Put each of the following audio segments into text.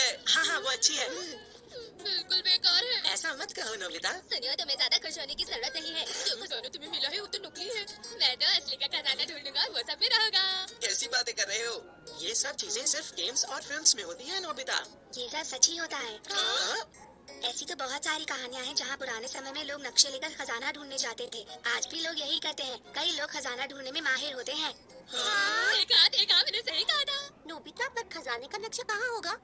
है। हाँ हाँ, वो अच्छी है। बिल्कुल बेकार है। ऐसा मत कहो नोबिता। दुनिया तुम्हें ज्यादा खुश होने की जरूरत नहीं है। जो खजाना तुम्हें मिला है वो तो नकली है। मैं तो असली का खजाना ढूंढूंगा, वो सब मेरा होगा। कैसी बातें कर रहे हो? ये सब चीजें सिर्फ गेम्स और फिल्म्स में होती है नोबिता। ये सब सच ही होता है। हाँ? ऐसी तो बहुत सारी कहानियां हैं जहाँ पुराने समय में लोग नक्शे लेकर खजाना ढूंढने जाते थे। आज भी लोग यही करते हैं। कई लोग खजाना ढूंढने में माहिर होते हैं। देखा मैंने सही कहा था। नोबिता, पर खजाने का नक्शा कहाँ होगा?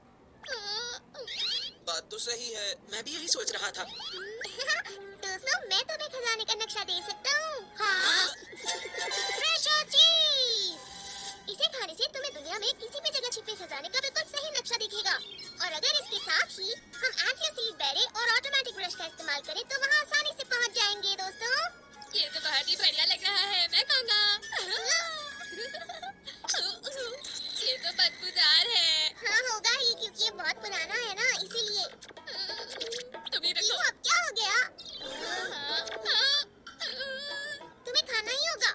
बात तो सही है, मैं भी यही सोच रहा था। दोस्तों, मैं तुम्हें खजाने का नक्शा दे सकता हूँ। हाँ? फ्रेशो चीज! इसे खाने से तुम्हें दुनिया में किसी भी जगह छिपे खजाने का बिल्कुल सही नक्शा दिखेगा। और अगर इसके साथ ही हम एसिया सीड बैरे और ऑटोमेटिक ब्रश का इस्तेमाल करें तो वहाँ आसानी से पहुँच जाएंगे दोस्तों। ये तो बहुत ही बढ़िया लग रहा है, मैं खाऊंगा। ये तो बदबूदार है। हाँ, होगा ही, क्योंकि ये बहुत पुराना है ना, इसीलिए। तुम ही रखो। अब क्या हो गया? हाँ। तुम्हें खाना ही होगा।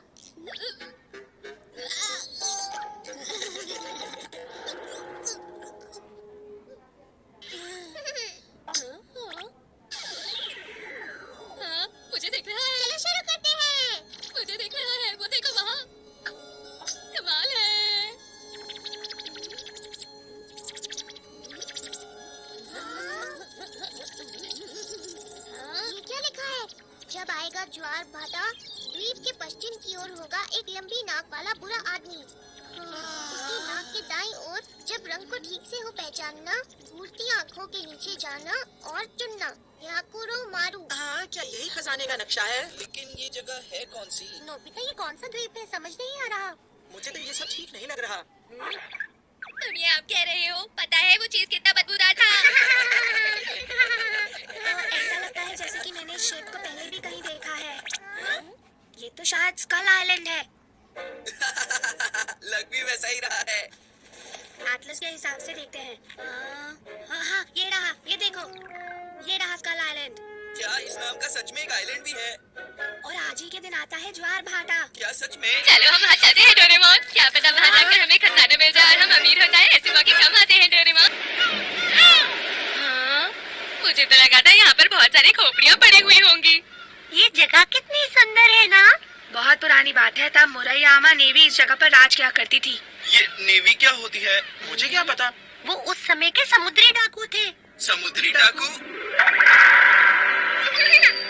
हाँ, मुझे दिख रहा है। चलो शुरू करते हैं। मुझे दिख रहा है, वो देखो वहाँ। कमाल है। ये क्या लिखा है? जब आएगा ज्वार भाटा, द्वीप के पश्चिम की ओर होगा एक लंबी नाक वाला बुरा आदमी। उसकी नाक के दाईं ओर जब रंग को ठीक से हो पहचानना, घूरती आँखों के नीचे जाना और चुनना। याकुरो मारू। हाँ, क्या यही खजाने का नक्शा है? लेकिन ये जगह है कौन सी? नोबिता, ये कौन सा द्वीप है? समझ नहीं आ रहा। मुझे तो ये सब ठीक नहीं लग रहा। तुम ये आप कह रहे हो? पता है वो चीज कितना बदबूदार था? ऐसा लगता है जैसे कि मैंने इस शेप को पहले भी कहीं देखा है। ये तो शायद स्कल आइलैंड है। लग भी वैसा ही रहा है। एटलस के हिसाब से देखते हैं। हाँ हाँ, ये रहा, ये देखो, ये रहा स्कल आइलैंड। क्या इस नाम का सच में एक आइलैंड भी है? और आज ही के दिन आता है ज्वार भाटा। क्या सच में? चलो हम वहाँ चलते हैं डोरेमोन। क्या पता वहाँ जाकर हमें खजाना मिल जाए और हम अमीर हो जाए। ऐसे मौके कम आते हैं डोरेमोन। हाँ, मुझे तो लगा था यहाँ पर बहुत सारी खोपड़ियाँ पड़ी हुई होंगी। ये जगह कितनी सुंदर है ना? बहुत पुरानी बात है, तब मुरैयामा नेवी इस जगह पर राज किया करती थी। ये नेवी क्या होती है? मुझे क्या पता। वो उस समय के समुद्री डाकू थे। समुद्री डाकू?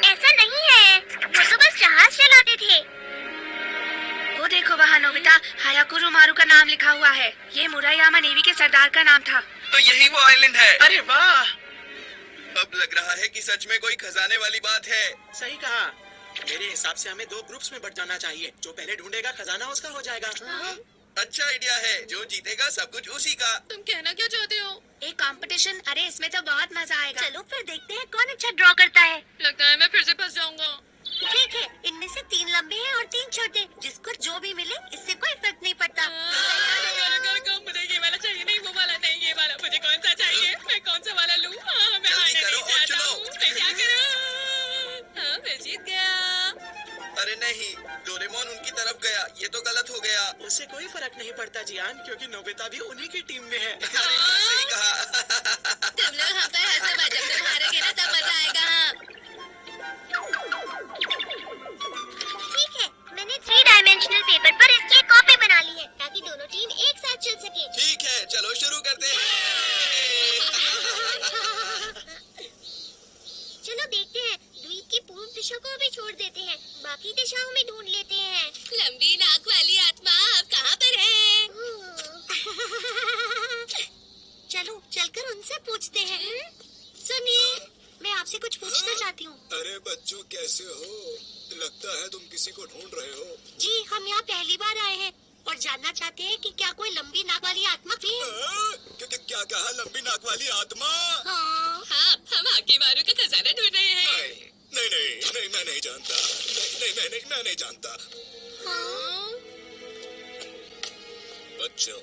ऐसा नहीं है, वो तो बस जहाज चलाते थे। वो देखो वहाँ नोबिता, हायाकुरो मारू का नाम लिखा हुआ है। ये मुरैयामा नेवी के सरदार का नाम था। तो यही वो आइलैंड है। अरे वाह! अब लग रहा है कि सच में कोई खजाने वाली बात है। सही कहा। मेरे हिसाब से हमें 2 ग्रुप्स में बट जाना चाहिए। जो पहले ढूंढेगा खजाना उसका हो जाएगा। अच्छा आइडिया है, जो जीतेगा सब कुछ उसी का। तुम कहना क्या चाहते हो? एक कंपटीशन। अरे इसमें तो बहुत मजा आएगा। चलो फिर देखते हैं कौन अच्छा ड्रॉ करता है। लगता है मैं फिर से फंस जाऊंगा। ठीक है, इनमें से 3 लंबे हैं और 3 छोटे। जिसको जो भी मिले इससे कोई फर्क नहीं पड़ता। मुझे ये वाला चाहिए नहीं, वो वाला नहीं, ये वाला। मुझे कौन सा चाहिए? मैं कौन सा वाला लूं? हाँ, मैं जल्दी हारना करो नहीं और चाहता चुनो। हूं। मैं क्या करूं? हाँ, मैं जीत गया। अरे नहीं, डोरेमोन उनकी तरफ गया। ये तो गलत हो गया। उससे कोई फर्क नहीं पड़ता जियान, क्योंकि नोबिता भी उन्हीं की टीम में है। अरे हाँ, सही कहा। तुम लोग हम पर हंसो मत, जब तुम हारोगे ना तब मजा आएगा। ठीक है, मैंने 3 डायमेंशनल पेपर पर इसकी एक कॉपी बना ली है ताकि दोनों टीम एक साथ चल सके। ठीक है, चलो शुरू करते हैं। चलो देखते हैं, द्वीप की पूर्व दिशा को भी छोड़ देते हैं, बाकी दिशाओं में ढूंढ लेते हैं। लंबी नाक वाली आत्मा अब कहाँ पर है? चलो चलकर उनसे पूछते हैं। सुनिए, मैं आपसे कुछ पूछना चाहती हूँ। अरे बच्चों, कैसे हो? लगता है तुम किसी को ढूंढ रहे हो। जी, हम यहाँ पहली बार आए हैं और जानना चाहते हैं कि क्या कोई लंबी नाक वाली आत्मा भी है? क्या कहा? लंबी नाक वाली आत्मा? हाँ, हम आगे मारू का खजाना ढूंढ रहे हैं। नहीं नहीं नहीं नहीं, मैं नहीं जानता। मैं नहीं जानता। बच्चों,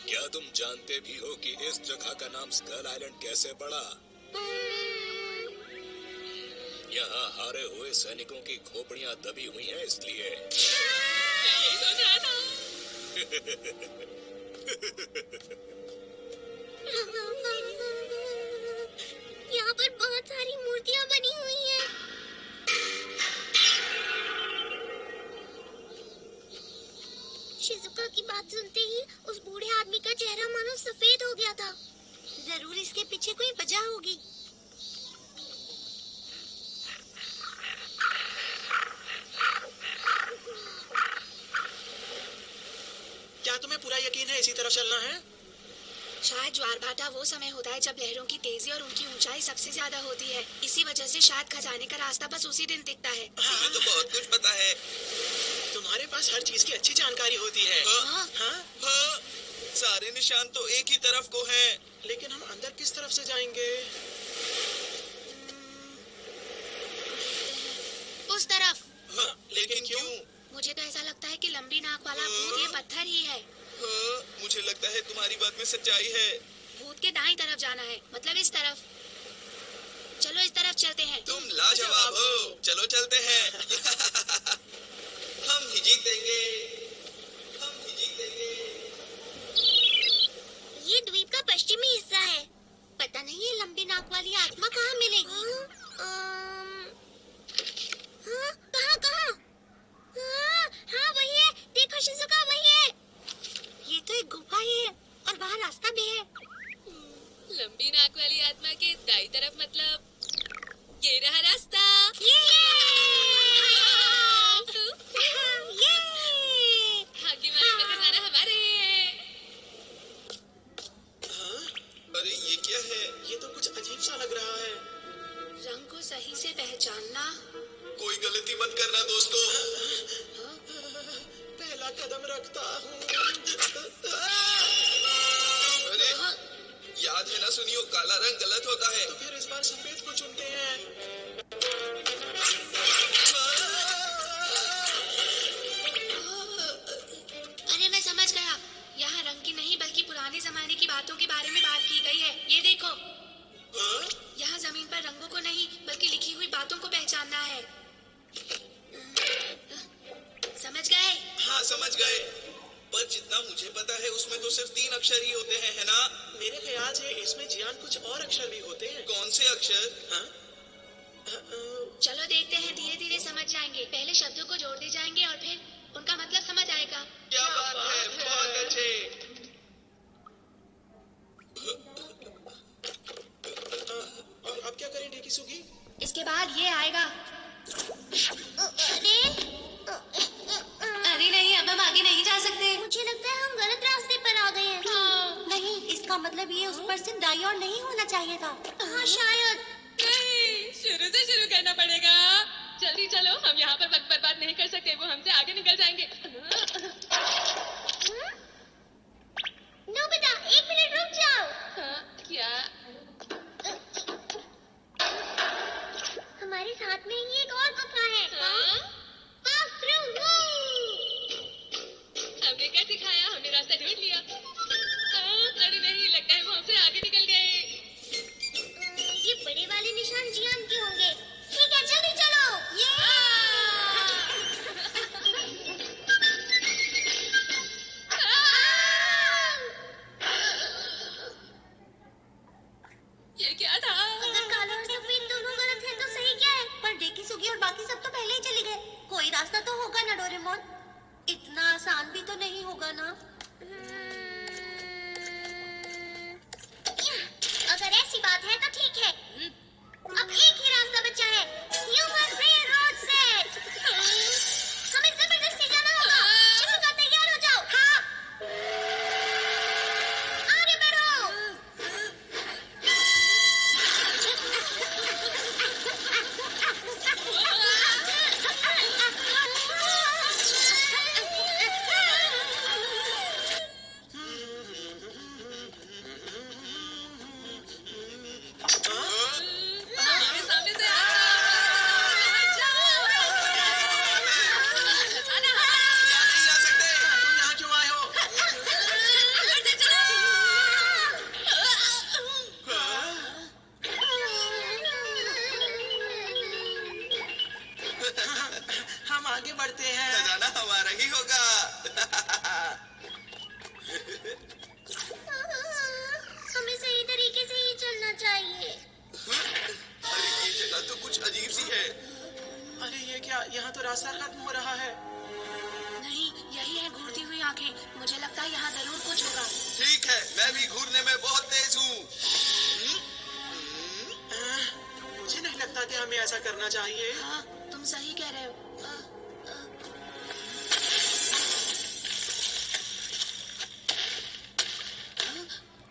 क्या तुम जानते भी हो कि इस जगह का नाम स्कल आइलैंड कैसे पड़ा? यहाँ हारे हुए सैनिकों की खोपड़ियाँ दबी हुई हैं, इसलिए। यही सोच रहा था। यहाँ पर बहुत सारी मूर्तियाँ बनी हुई हैं। शिजुका की बात सुनते ही उस बूढ़े आदमी का चेहरा मानो सफेद हो गया था। जरूर इसके पीछे कोई वजह होगी। क्या तुम्हें पूरा यकीन है इसी तरफ चलना है? शायद ज्वार भाटा वो समय होता है जब लहरों की तेजी और उनकी ऊंचाई सबसे ज्यादा होती है। इसी वजह से शायद खजाने का रास्ता बस उसी दिन दिखता है। तुम्हें तो बहुत कुछ पता है। तुम्हारे पास हर चीज की अच्छी जानकारी होती है। हाँ? सारे निशान तो एक ही तरफ को हैं। लेकिन हम अंदर किस तरफ से जाएंगे? उस तरफ। हाँ, लेकिन क्यों? मुझे तो ऐसा लगता है कि लंबी नाक वाला भूत ये पत्थर ही है। हाँ, मुझे लगता है तुम्हारी बात में सच्चाई है। भूत के दाईं तरफ जाना है, मतलब इस तरफ। चलो इस तरफ चलते हैं। तुम लाजवाब हो। चलो चलते हैं। हम ही जीतेंगे। हम ही जीतेंगे। ये द्वीप का पश्चिमी हिस्सा है। पता नहीं ये लंबी नाक वाली आत्मा कहाँ मिलेगी। हाँ, कहाँ? हाँ, वही है। देखो शिजुका, वही है। ये तो एक गुफा ही है और वहाँ रास्ता भी है। लंबी नाक वाली आत्मा के दाईं तरफ, मतलब ये रहा रास्ता। भाग्यवान का खजाना हमारे। हाँ? अरे ये क्या है? ये तो कुछ अजीब सा लग रहा है। रंग को सही से पहचानना। कोई गलती मत करना दोस्तों। पहला कदम रखता हूँ। अरे याद है ना सुनियो, काला रंग गलत होता है। तो फिर इस बार सफेद को चुनते हैं। अरे मैं समझ गया। यहाँ रंग की नहीं बल्कि पुराने जमाने की बातों के बारे में बात की गई है। ये देखो, यहाँ जमीन पर रंगों को नहीं बल्कि लिखी हुई बातों को पहचानना है। समझ गए? हाँ समझ गए। पर जितना मुझे पता है उसमें तो सिर्फ 3 अक्षर ही होते हैं, है ना? मेरे ख्याल से इसमें जियान कुछ और अक्षर भी होते हैं। कौन से अक्षर? हाँ? चलो देखते हैं, धीरे धीरे समझ जाएंगे। पहले शब्दों को जोड़ते जाएंगे और फिर उनका मतलब समझ आएगा। क्या बात है, बहुत अच्छे। और अब क्या करें ढेकीसुगी? इसके बाद ये आएगा। अरे नहीं, अब हम आगे नहीं जा सकते। मुझे लगता है हम गलत रास्ते पर आ गए हैं। हाँ। नहीं, इसका मतलब ये उस पर से दाईं ओर नहीं होना चाहिए था। हाँ शायद। नहीं, शुरू से शुरू करना पड़ेगा। जल्दी चलो, हम यहाँ पर वक्त बर्बाद नहीं कर सकते। वो हमसे आगे निकल जाएंगे। नोबिता, 1 मिनट रुक जाओ। हाँ, क्या? हमारे साथ में ही एक और गुफा है। हाँ? Pass through, हमने क्या सिखाया? हमने रास्ता ढूंढ लिया। हाँ, अरे नहीं, लगता है वो हमसे आगे निकल गए। ये बड़े वाले निशान जियान के होंगे। ठीक है, जल्दी चलो। ये क्या था? अगर काला और सफेद दोनों गलत हैं तो सही क्या है? पर डेकीसुगी और बाकी सब तो पहले ही चले गए। कोई रास्ता तो होगा ना डोरेमोन? इतना आसान भी तो नहीं होगा ना। अगर ऐसी बात है तो ठीक है। अब एक ही रास्ता बचा है, ह्यूमन रेलरोड सेट। हमें जबरदस्ती जाना होगा। शिजुका, तैयार हो जाओ। हाँ, आगे बढ़ो। यहाँ तो रास्ता खत्म हो रहा है। नहीं, यही है घूरती हुई आंखें। मुझे लगता है यहाँ जरूर कुछ होगा। ठीक है, मैं भी घूरने में बहुत तेज हूँ। मुझे नहीं लगता कि हमें ऐसा करना चाहिए। हाँ, तुम सही कह रहे हो।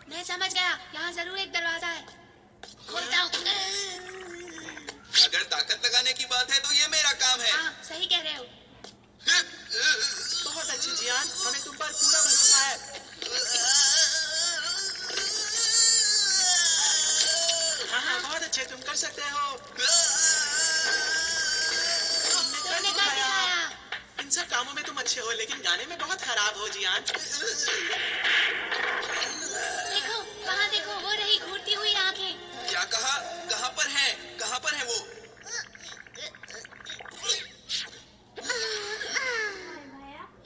मैं समझ गया, यहाँ जरूर एक दरवाजा है। खोलता हूँ। अगर ताकत लगाने की बात है तो ये मेरा काम है। हाँ, सही कह रहे हो। बहुत अच्छी जियान, हमें तुम पर पूरा भरोसा है। हाँ हाँ, बहुत अच्छे, तुम कर सकते हो। तुमने तुमने क्या क्या सिखाया? सिखाया? इन सब कामों में तुम अच्छे हो, लेकिन गाने में बहुत खराब हो जियान। देखो, वहाँ देखो, वो रही घूरती हुई आंखें। क्या कहा? कहाँ पर है? कहाँ पर है वो?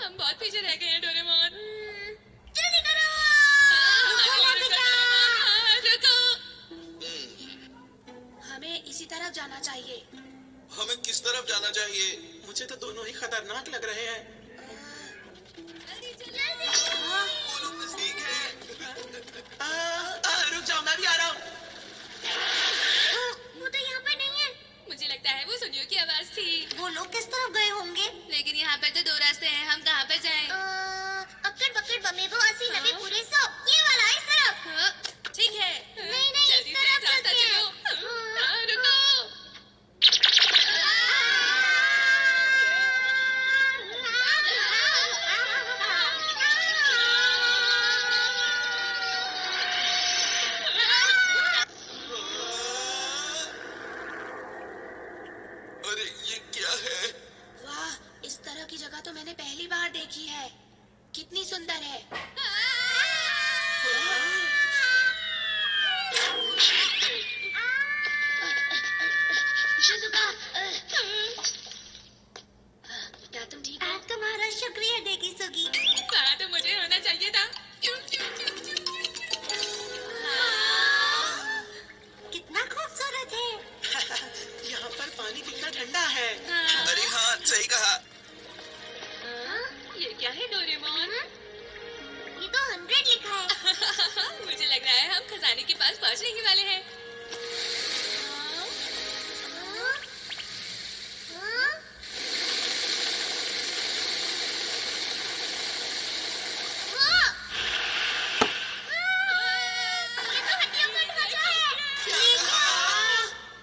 हम बहुत पीछे रह गए हैं डोरेमोन। जल्दी करो। हमें इसी तरफ जाना चाहिए। हमें किस तरफ जाना चाहिए? मुझे तो दोनों ही खतरनाक लग रहे हैं। वो लोग नजदीक हैं। रुक जाओ, मैं भी आ रहा हूँ। वो तो यहाँ पर नहीं है। मुझे लगता है वो सुनियो की आवाज थी। वो लोग किस तरफ गए होंगे? लेकिन यहाँ पर तो दो रास्ते हैं, हम कहाँ पर जाएं? अक्कड़ बक्कड़ बम्बे बो अस्सी नब्बे पूरे 100, ये वाला इस तरफ। हाँ, ठीक है। नहीं नहीं, जल्दी इस से तरफ रास्ता चलते चलो। हैं। हाँ, रुको। अरे ये क्या है? वाह, इस तरह की जगह तो मैंने पहली बार देखी है। कितनी सुंदर है। शिजुका, क्या तुम ठीक हो? तुम्हारा शुक्रिया डेकी सुगी। वहाँ तो मुझे होना चाहिए था। हाँ। कितना खूबसूरत है। यहाँ पर पानी कितना ठंडा है। हाँ। अरे हाँ, सही कहा। ये क्या है डोरेमोन? ये तो 100 लिखा है। मुझे लग रहा है हम खजाने के पास पहुंचने ही वाले हैं।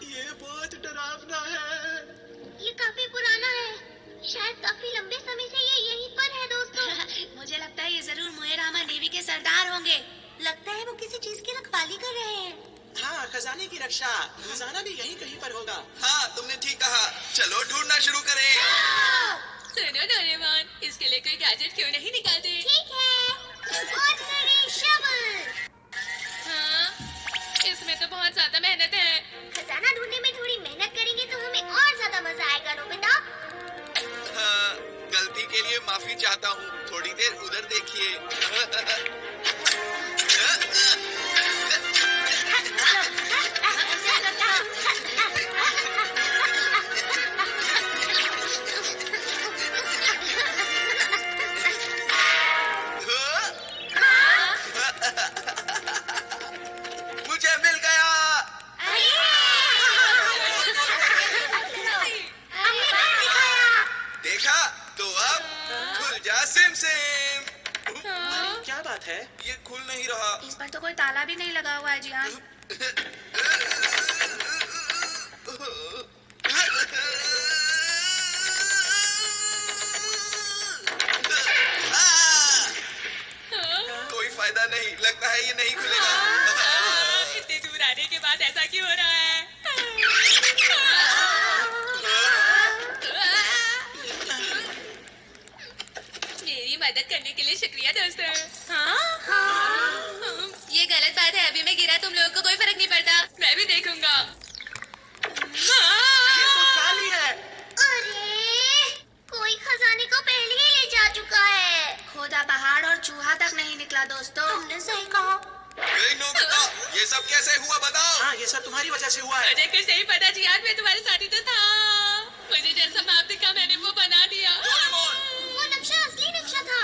ये बहुत डरावना है। ये काफी पुराना है। शायद काफी लंबे समय से ये यहीं पर है दोस्तों। मुझे लगता है ये जरूर मोएरामा नेवी के सरदार होंगे। लगता है वो किसी चीज की रखवाली कर रहे हैं। हाँ, खजाने की रक्षा। खजाना भी यहीं कहीं पर होगा। हाँ, तुमने ठीक कहा। चलो ढूंढना शुरू करें। सुनो डोरेमोन, इसके लिए कोई गैजेट क्यों नहीं निकालते? ठीक है। Ordinary shovel. हाँ, इसमें तो बहुत ज्यादा मेहनत है। खजाना ढूंढने में थोड़ी मेहनत करेंगे तो हमें और ज्यादा मजा आएगा नोबिता। हाँ, गलती के लिए माफी चाहता हूँ। थोड़ी देर उधर देखिए। मुझे मिल गया। देखा तो अब खुल जा सिम सिम। क्या बात है? ये खुल नहीं रहा। इस पर तो कोई ताला भी नहीं लगा हुआ है जी हाँ। कोई फायदा नहीं, लगता है ये नहीं खुलेगा। इतनी दूर आने के बाद ऐसा क्यों हो रहा है? मेरी मदद करने के लिए शुक्रिया दोस्तों। ये गलत बात है, अभी मैं गिरा तुम लोगों को कोई फर्क नहीं पड़ता। मैं भी देखूंगा। ये तो खाली है। अरे कोई खजाने को पहले ही ले जा चुका है। खोदा पहाड़ और चूहा तक नहीं निकला दोस्तों। तुमने सही कहा। ए, नोबिता, ये सब कैसे हुआ बताओ। हाँ, ये सब तुम्हारी वजह से हुआ है। मुझे कुछ नहीं पता जी, आज मैं तुम्हारे साथ ही तो था। मुझे जैसा मैप दिखा मैंने वो बना दिया। वो नक्शा असली नक्शा था।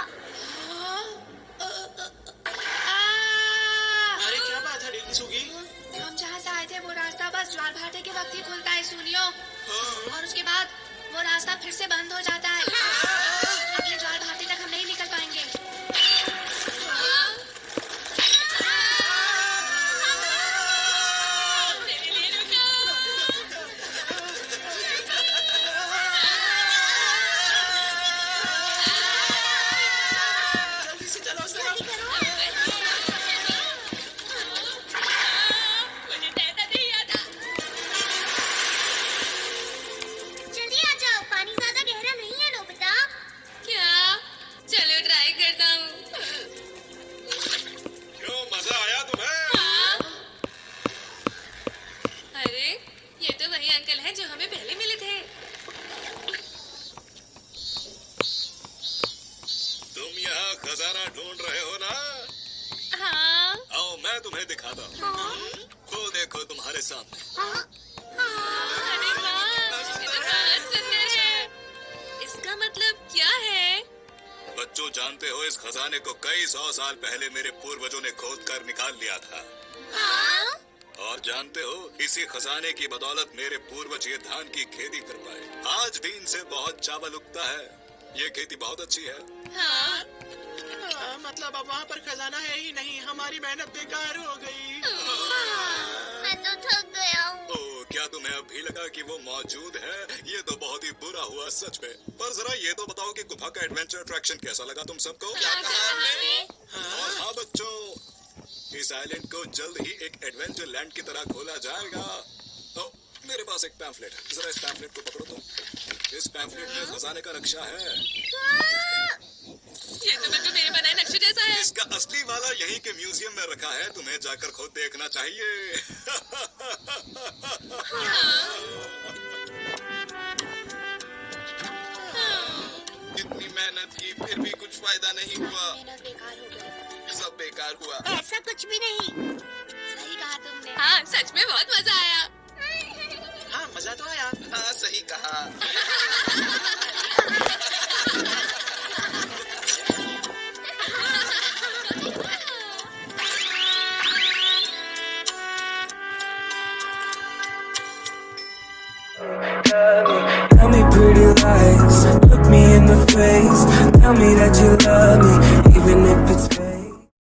अरे क्या बात है डिंगसुगी? हम जहाँ से आए थे वो रास्ता बस ज्वार भाटे के वक्त ही खुलता है सुनियो, और उसके बाद वो रास्ता फिर से बंद हो जाता है। अगले ज्वार भाटे तक हम नहीं निकल पाएंगे। मेरे लिए रुको। जल्दी से चलो सर। मुझे तैरना नहीं आता। जल्दी आ जाओ, पानी ज्यादा गहरा नहीं है नोबिता। क्या? चलो ट्राई करता हूँ। क्यों मजा आया तुम्हें? अरे ये तो वही अंकल है जो हमें पहले मिले थे। तुम यहाँ खजाना ढूंढ रहे हो ना? हाँ। आओ मैं तुम्हें दिखाता हूँ। वो देखो तुम्हारे सामने। अरे वाह, ये तो बहुत सुंदर है। इसका मतलब क्या है? बच्चों जानते हो इस खजाने को कई 100 साल पहले मेरे पूर्वजों ने खोद कर निकाल लिया था। और जानते हो इसी खजाने की बदौलत मेरे पूर्वज ये धान की खेती कर पाए। आज भी इनसे बहुत चावल उगता है। ये खेती बहुत अच्छी है। हाँ। मतलब अब वहाँ पर खजाना है ही नहीं, हमारी मेहनत बेकार हो गई। मैं तो थक गया हूँ। ओ, क्या तुम्हें अब भी लगा कि वो मौजूद है? ये तो बहुत ही बुरा हुआ सच में। पर जरा ये तो बताओ कि गुफा का एडवेंचर अट्रैक्शन कैसा लगा तुम सबको? क्या कहा आपने? और हाँ बच्चों, इस आइलैंड को जल्द ही एक एडवेंचर लैंड की तरह खोला जाएगा। ओ, मेरे पास एक पैम्फलेट है, जरा इस पैम्फलेट को पकड़ो तुम। इस पैम्फलेट में खजाने का नक्शा है। ये तो बिल्कुल मेरे बनाए नक्शे जैसा है। इसका असली वाला यहीं के म्यूजियम में रखा है, तुम्हें जाकर खुद देखना चाहिए। इतनी मेहनत की फिर भी कुछ फायदा नहीं हुआ। मेहनत बेकार हो गई। सब बेकार हुआ। ऐसा कुछ भी नहीं। सही कहा तुमने। हाँ सच में बहुत मजा आया। हाँ मजा तो आया। हाँ सही कहा। Tell me pretty lies, look me in the face. Tell me that you love me, even if it's